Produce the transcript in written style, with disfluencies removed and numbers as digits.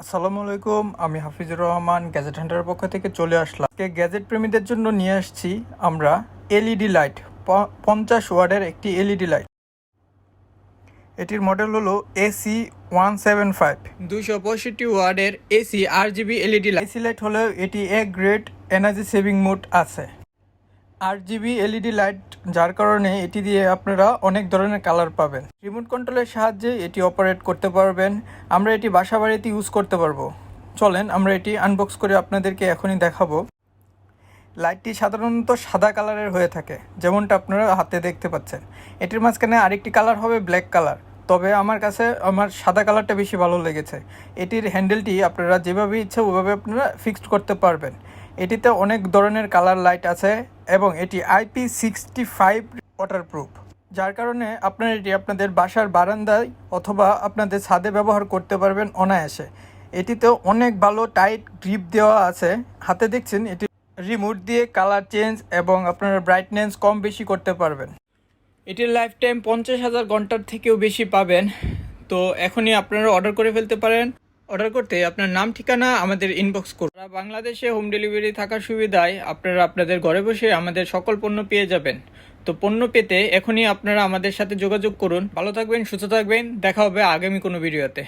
আসসালামু আলাইকুম, আমি হাফিজুর রহমান গ্যাজেট হান্টারের পক্ষ থেকে চলে আসলাম। আজকে গ্যাজেট প্রেমীদের জন্য নিয়ে আসছি আমরা এলইডি লাইট, 50 ওয়াটের একটি এলইডি লাইট। এটির মডেল হলো AC175, 265 ওয়াটের AC RGB LED light. AC light হলেও এটি এক গ্রেড এনার্জি সেভিং মোড আছে। RGB এলইডি লাইট, যার কারণে এটি দিয়ে আপনারা অনেক ধরনের কালার পাবেন। রিমোট কন্ট্রোলের সাহায্যে এটি অপারেট করতে পারবেন। আমরা এটি বাসা বাড়িতে ইউজ করতে পারবো। চলেন আমরা এটি আনবক্স করে আপনাদেরকে এখনই দেখাবো। লাইটটি সাধারণত সাদা কালারের হয়ে থাকে, যেমনটা আপনারা হাতে দেখতে পাচ্ছেন। এটির মাঝখানে আরেকটি কালার হবে ব্ল্যাক কালার, তবে আমার কাছে সাদা কালারটা বেশি ভালো লেগেছে। এটির হ্যান্ডেলটি আপনারা যেভাবে ইচ্ছা ওইভাবে আপনারা ফিক্সড করতে পারবেন। এটিতে অনেক ধরনের কালার লাইট আছে এবং এটি IP65 ওয়াটারপ্রুফ, যার কারণে আপনারা এটি আপনাদের বাসার বারান্দায় অথবা আপনাদের ছাদে ব্যবহার করতে পারবেন অনায়াসে। এটিতে অনেক ভালো টাইট গ্রিপ দেওয়া আছে। হাতে দেখছেন, এটি রিমোট দিয়ে কালার চেঞ্জ এবং আপনারা ব্রাইটনেস কম বেশি করতে পারবেন। এটির লাইফ টাইম 50,000 ঘন্টার থেকেও বেশি পাবেন। তো এখনই আপনারা অর্ডার করে ফেলতে পারেন। অর্ডার করতে আপনার নাম ঠিকানা আমাদের ইনবক্স করুন। বাংলাদেশে হোম ডেলিভারি থাকার সুবিধায় আপনারা আপনাদের ঘরে বসে আমাদের সকল পণ্য পেয়ে যাবেন। তো পণ্য পেতে এখনই আপনারা আমাদের সাথে যোগাযোগ করুন। ভালো থাকবেন, সুস্থ থাকবেন, দেখা হবে আগামী কোনো ভিডিওতে।